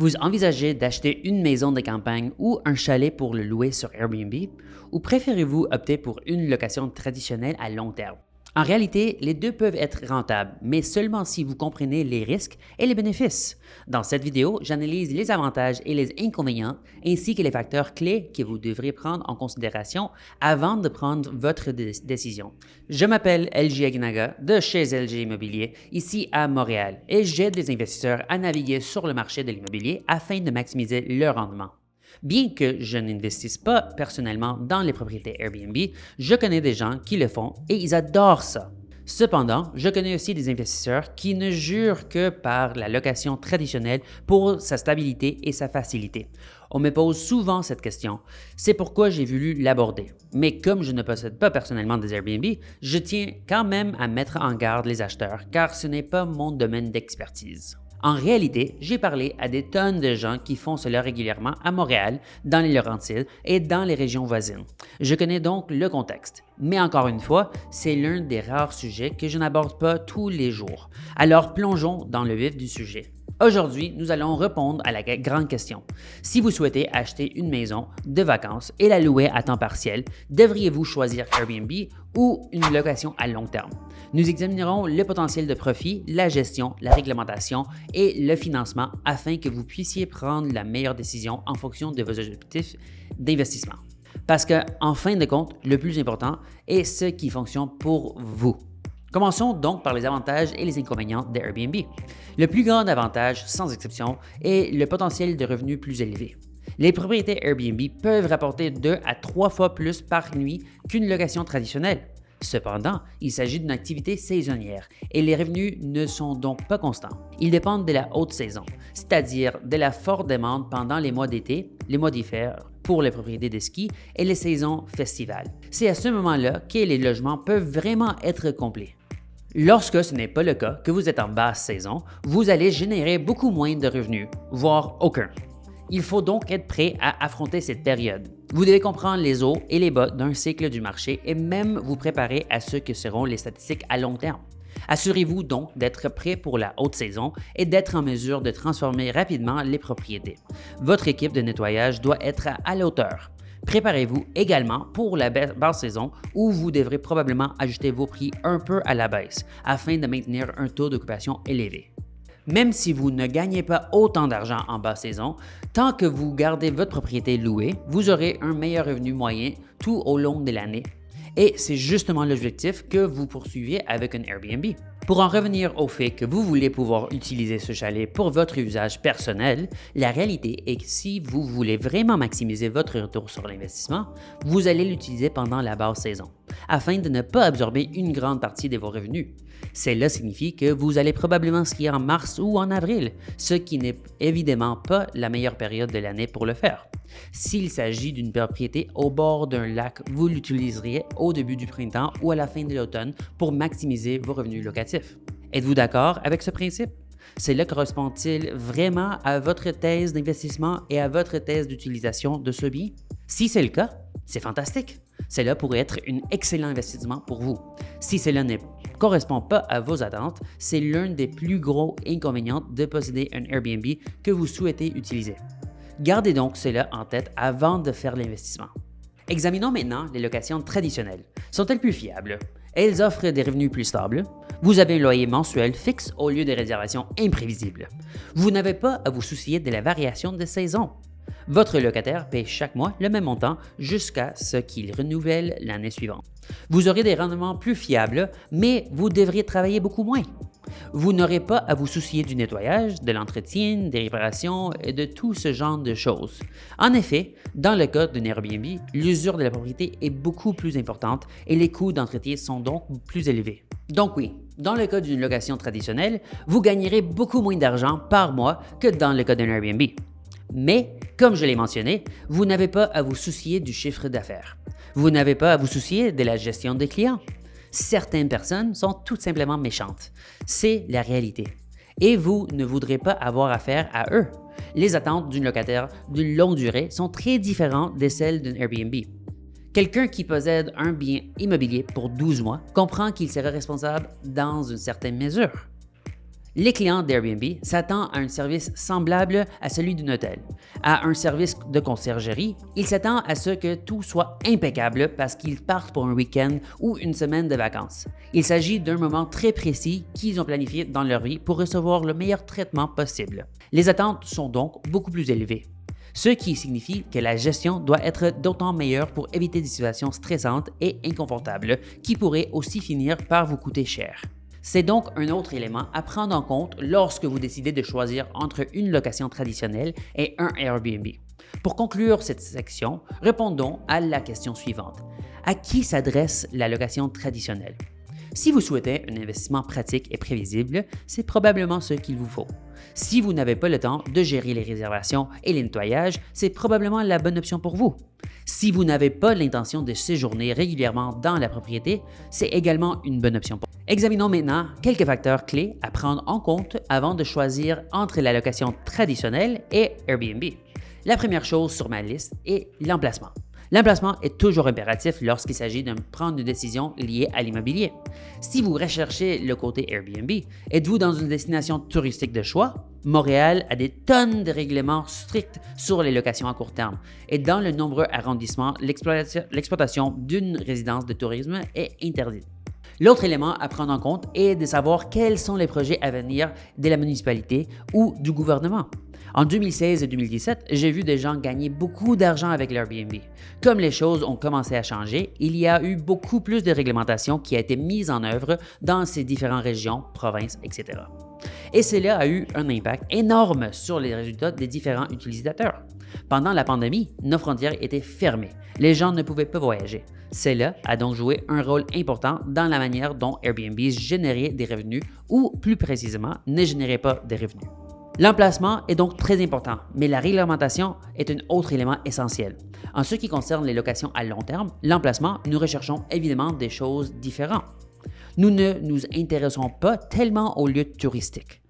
Vous envisagez d'acheter une maison de campagne ou un chalet pour le louer sur Airbnb ou préférez-vous opter pour une location traditionnelle à long terme? En réalité, les deux peuvent être rentables, mais seulement si vous comprenez les risques et les bénéfices. Dans cette vidéo, j'analyse les avantages et les inconvénients, ainsi que les facteurs clés que vous devrez prendre en considération avant de prendre votre décision. Je m'appelle LG Aguinaga de chez LG Immobilier, ici à Montréal, et j'aide les investisseurs à naviguer sur le marché de l'immobilier afin de maximiser leur rendement. Bien que je n'investisse pas personnellement dans les propriétés Airbnb, je connais des gens qui le font et ils adorent ça. Cependant, je connais aussi des investisseurs qui ne jurent que par la location traditionnelle pour sa stabilité et sa facilité. On me pose souvent cette question, c'est pourquoi j'ai voulu l'aborder. Mais comme je ne possède pas personnellement des Airbnb, je tiens quand même à mettre en garde les acheteurs car ce n'est pas mon domaine d'expertise. En réalité, j'ai parlé à des tonnes de gens qui font cela régulièrement à Montréal, dans les Laurentides et dans les régions voisines. Je connais donc le contexte. Mais encore une fois, c'est l'un des rares sujets que je n'aborde pas tous les jours. Alors plongeons dans le vif du sujet. Aujourd'hui, nous allons répondre à la grande question. Si vous souhaitez acheter une maison de vacances et la louer à temps partiel, devriez-vous choisir Airbnb ou une location à long terme? Nous examinerons le potentiel de profit, la gestion, la réglementation et le financement afin que vous puissiez prendre la meilleure décision en fonction de vos objectifs d'investissement. Parce qu'en fin de compte, le plus important est ce qui fonctionne pour vous. Commençons donc par les avantages et les inconvénients d'Airbnb. Le plus grand avantage, sans exception, est le potentiel de revenus plus élevé. Les propriétés Airbnb peuvent rapporter 2 à 3 fois plus par nuit qu'une location traditionnelle. Cependant, il s'agit d'une activité saisonnière et les revenus ne sont donc pas constants. Ils dépendent de la haute saison, c'est-à-dire de la forte demande pendant les mois d'été, les mois d'hiver pour les propriétés de ski et les saisons festivales. C'est à ce moment-là que les logements peuvent vraiment être complets. Lorsque ce n'est pas le cas, que vous êtes en basse saison, vous allez générer beaucoup moins de revenus, voire aucun. Il faut donc être prêt à affronter cette période. Vous devez comprendre les hauts et les bas d'un cycle du marché et même vous préparer à ce que seront les statistiques à long terme. Assurez-vous donc d'être prêt pour la haute saison et d'être en mesure de transformer rapidement les propriétés. Votre équipe de nettoyage doit être à la hauteur. Préparez-vous également pour la basse saison où vous devrez probablement ajuster vos prix un peu à la baisse afin de maintenir un taux d'occupation élevé. Même si vous ne gagnez pas autant d'argent en basse saison, tant que vous gardez votre propriété louée, vous aurez un meilleur revenu moyen tout au long de l'année. Et c'est justement l'objectif que vous poursuivez avec un Airbnb. Pour en revenir au fait que vous voulez pouvoir utiliser ce chalet pour votre usage personnel, la réalité est que si vous voulez vraiment maximiser votre retour sur l'investissement, vous allez l'utiliser pendant la basse saison, afin de ne pas absorber une grande partie de vos revenus. Cela signifie que vous allez probablement skier en mars ou en avril, ce qui n'est évidemment pas la meilleure période de l'année pour le faire. S'il s'agit d'une propriété au bord d'un lac, vous l'utiliseriez au début du printemps ou à la fin de l'automne pour maximiser vos revenus locatifs. Êtes-vous d'accord avec ce principe? Cela correspond-il vraiment à votre thèse d'investissement et à votre thèse d'utilisation de ce bien? Si c'est le cas, c'est fantastique. Cela pourrait être un excellent investissement pour vous. Si cela ne correspond pas à vos attentes, c'est l'un des plus gros inconvénients de posséder un Airbnb que vous souhaitez utiliser. Gardez donc cela en tête avant de faire l'investissement. Examinons maintenant les locations traditionnelles. Sont-elles plus fiables? Elles offrent des revenus plus stables. Vous avez un loyer mensuel fixe au lieu de réservations imprévisibles. Vous n'avez pas à vous soucier de la variation de saison. Votre locataire paie chaque mois le même montant jusqu'à ce qu'il renouvelle l'année suivante. Vous aurez des rendements plus fiables, mais vous devriez travailler beaucoup moins. Vous n'aurez pas à vous soucier du nettoyage, de l'entretien, des réparations et de tout ce genre de choses. En effet, dans le cas d'un Airbnb, l'usure de la propriété est beaucoup plus importante et les coûts d'entretien sont donc plus élevés. Donc oui, dans le cas d'une location traditionnelle, vous gagnerez beaucoup moins d'argent par mois que dans le cas d'un Airbnb. Mais, comme je l'ai mentionné, vous n'avez pas à vous soucier du chiffre d'affaires. Vous n'avez pas à vous soucier de la gestion des clients. Certaines personnes sont tout simplement méchantes. C'est la réalité. Et vous ne voudrez pas avoir affaire à eux. Les attentes d'une locataire d'une longue durée sont très différentes de celles d'un Airbnb. Quelqu'un qui possède un bien immobilier pour 12 mois comprend qu'il sera responsable dans une certaine mesure. Les clients d'Airbnb s'attendent à un service semblable à celui d'un hôtel. À un service de conciergerie, ils s'attendent à ce que tout soit impeccable parce qu'ils partent pour un week-end ou une semaine de vacances. Il s'agit d'un moment très précis qu'ils ont planifié dans leur vie pour recevoir le meilleur traitement possible. Les attentes sont donc beaucoup plus élevées, ce qui signifie que la gestion doit être d'autant meilleure pour éviter des situations stressantes et inconfortables qui pourraient aussi finir par vous coûter cher. C'est donc un autre élément à prendre en compte lorsque vous décidez de choisir entre une location traditionnelle et un Airbnb. Pour conclure cette section, répondons à la question suivante. À qui s'adresse la location traditionnelle? Si vous souhaitez un investissement pratique et prévisible, c'est probablement ce qu'il vous faut. Si vous n'avez pas le temps de gérer les réservations et les nettoyages, c'est probablement la bonne option pour vous. Si vous n'avez pas l'intention de séjourner régulièrement dans la propriété, c'est également une bonne option pour vous. Examinons maintenant quelques facteurs clés à prendre en compte avant de choisir entre la location traditionnelle et Airbnb. La première chose sur ma liste est l'emplacement. L'emplacement est toujours impératif lorsqu'il s'agit de prendre une décision liée à l'immobilier. Si vous recherchez le côté Airbnb, êtes-vous dans une destination touristique de choix? Montréal a des tonnes de règlements stricts sur les locations à court terme et dans de nombreux arrondissements, l'exploitation d'une résidence de tourisme est interdite. L'autre élément à prendre en compte est de savoir quels sont les projets à venir de la municipalité ou du gouvernement. En 2016 et 2017, j'ai vu des gens gagner beaucoup d'argent avec l'Airbnb. Comme les choses ont commencé à changer, il y a eu beaucoup plus de réglementation qui a été mise en œuvre dans ces différentes régions, provinces, etc. Et cela a eu un impact énorme sur les résultats des différents utilisateurs. Pendant la pandémie, nos frontières étaient fermées. Les gens ne pouvaient pas voyager. Cela a donc joué un rôle important dans la manière dont Airbnb générait des revenus ou, plus précisément, ne générait pas de revenus. L'emplacement est donc très important, mais la réglementation est un autre élément essentiel. En ce qui concerne les locations à long terme, l'emplacement, nous recherchons évidemment des choses différentes. Nous ne nous intéressons pas tellement aux lieux touristiques.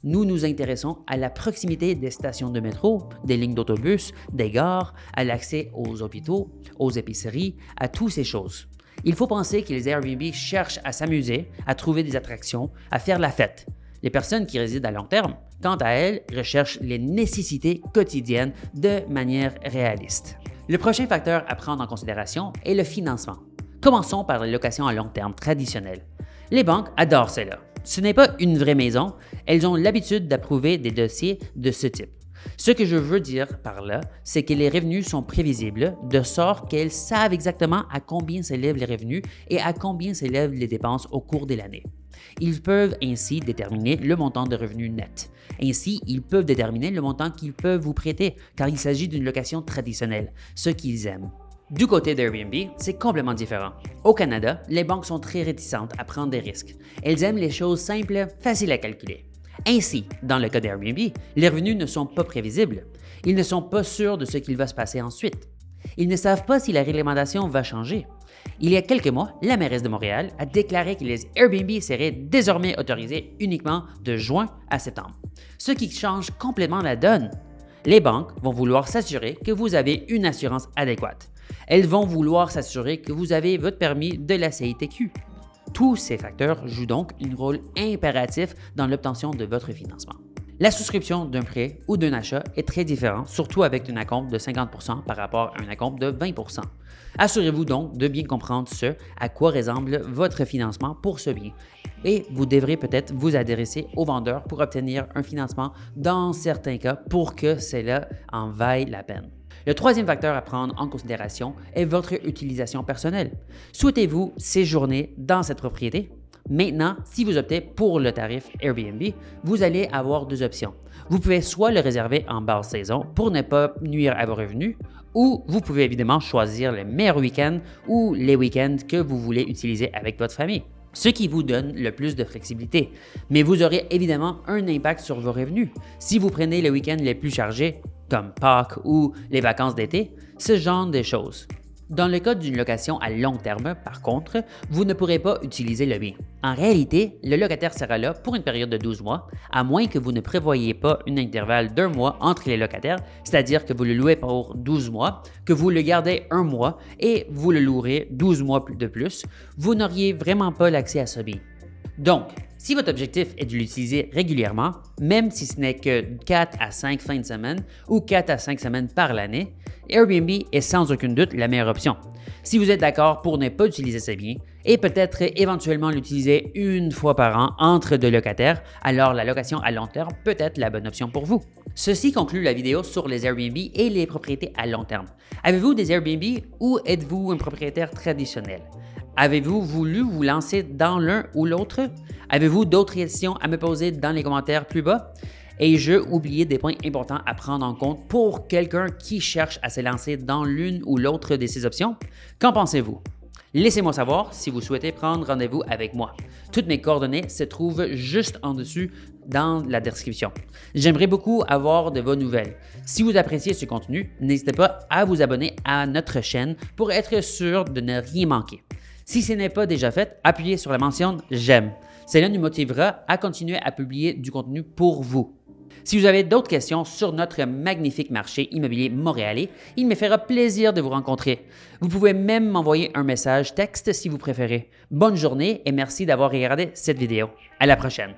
Nous nous intéressons à la proximité des stations de métro, des lignes d'autobus, des gares, à l'accès aux hôpitaux, aux épiceries, à toutes ces choses. Il faut penser que les Airbnb cherchent à s'amuser, à trouver des attractions, à faire la fête. Les personnes qui résident à long terme, quant à elles, recherchent les nécessités quotidiennes de manière réaliste. Le prochain facteur à prendre en considération est le financement. Commençons par les locations à long terme traditionnelles. Les banques adorent cela. Ce n'est pas une vraie maison, elles ont l'habitude d'approuver des dossiers de ce type. Ce que je veux dire par là, c'est que les revenus sont prévisibles de sorte qu'elles savent exactement à combien s'élèvent les revenus et à combien s'élèvent les dépenses au cours de l'année. Ils peuvent ainsi déterminer le montant de revenus net. Ainsi, ils peuvent déterminer le montant qu'ils peuvent vous prêter car il s'agit d'une location traditionnelle, ce qu'ils aiment. Du côté d'Airbnb, c'est complètement différent. Au Canada, les banques sont très réticentes à prendre des risques. Elles aiment les choses simples, faciles à calculer. Ainsi, dans le cas d'Airbnb, les revenus ne sont pas prévisibles. Ils ne sont pas sûrs de ce qu'il va se passer ensuite. Ils ne savent pas si la réglementation va changer. Il y a quelques mois, la mairesse de Montréal a déclaré que les Airbnb seraient désormais autorisés uniquement de juin à septembre, ce qui change complètement la donne. Les banques vont vouloir s'assurer que vous avez une assurance adéquate. Elles vont vouloir s'assurer que vous avez votre permis de la CITQ. Tous ces facteurs jouent donc un rôle impératif dans l'obtention de votre financement. La souscription d'un prêt ou d'un achat est très différente, surtout avec un acompte de 50% par rapport à un acompte de 20%. Assurez-vous donc de bien comprendre ce à quoi ressemble votre financement pour ce bien et vous devrez peut-être vous adresser au vendeur pour obtenir un financement dans certains cas pour que cela en vaille la peine. Le troisième facteur à prendre en considération est votre utilisation personnelle. Souhaitez-vous séjourner dans cette propriété? Maintenant, si vous optez pour le tarif Airbnb, vous allez avoir deux options. Vous pouvez soit le réserver en basse saison pour ne pas nuire à vos revenus, ou vous pouvez évidemment choisir le meilleur week-end ou les week-ends que vous voulez utiliser avec votre famille, ce qui vous donne le plus de flexibilité. Mais vous aurez évidemment un impact sur vos revenus. Si vous prenez les week-ends les plus chargés, comme Pâques ou les vacances d'été, ce genre de choses. Dans le cas d'une location à long terme, par contre, vous ne pourrez pas utiliser le bien. En réalité, le locataire sera là pour une période de 12 mois, à moins que vous ne prévoyiez pas un intervalle d'1 mois entre les locataires, c'est-à-dire que vous le louez pour 12 mois, que vous le gardez 1 mois et vous le louerez 12 mois de plus, vous n'auriez vraiment pas l'accès à ce bien. Donc, Si votre objectif est de l'utiliser régulièrement, même si ce n'est que 4 à 5 fins de semaine ou 4 à 5 semaines par l'année, Airbnb est sans aucun doute la meilleure option. Si vous êtes d'accord pour ne pas utiliser ces biens et peut-être éventuellement l'utiliser une fois par an entre deux locataires, alors la location à long terme peut être la bonne option pour vous. Ceci conclut la vidéo sur les Airbnb et les propriétés à long terme. Avez-vous des Airbnb ou êtes-vous un propriétaire traditionnel? Avez-vous voulu vous lancer dans l'un ou l'autre? Avez-vous d'autres questions à me poser dans les commentaires plus bas? Ai-je oublié des points importants à prendre en compte pour quelqu'un qui cherche à se lancer dans l'une ou l'autre de ces options? Qu'en pensez-vous? Laissez-moi savoir si vous souhaitez prendre rendez-vous avec moi. Toutes mes coordonnées se trouvent juste en dessus dans la description. J'aimerais beaucoup avoir de vos nouvelles. Si vous appréciez ce contenu, n'hésitez pas à vous abonner à notre chaîne pour être sûr de ne rien manquer. Si ce n'est pas déjà fait, appuyez sur la mention « J'aime ». Cela nous motivera à continuer à publier du contenu pour vous. Si vous avez d'autres questions sur notre magnifique marché immobilier montréalais, il me fera plaisir de vous rencontrer. Vous pouvez même m'envoyer un message texte si vous préférez. Bonne journée et merci d'avoir regardé cette vidéo. À la prochaine!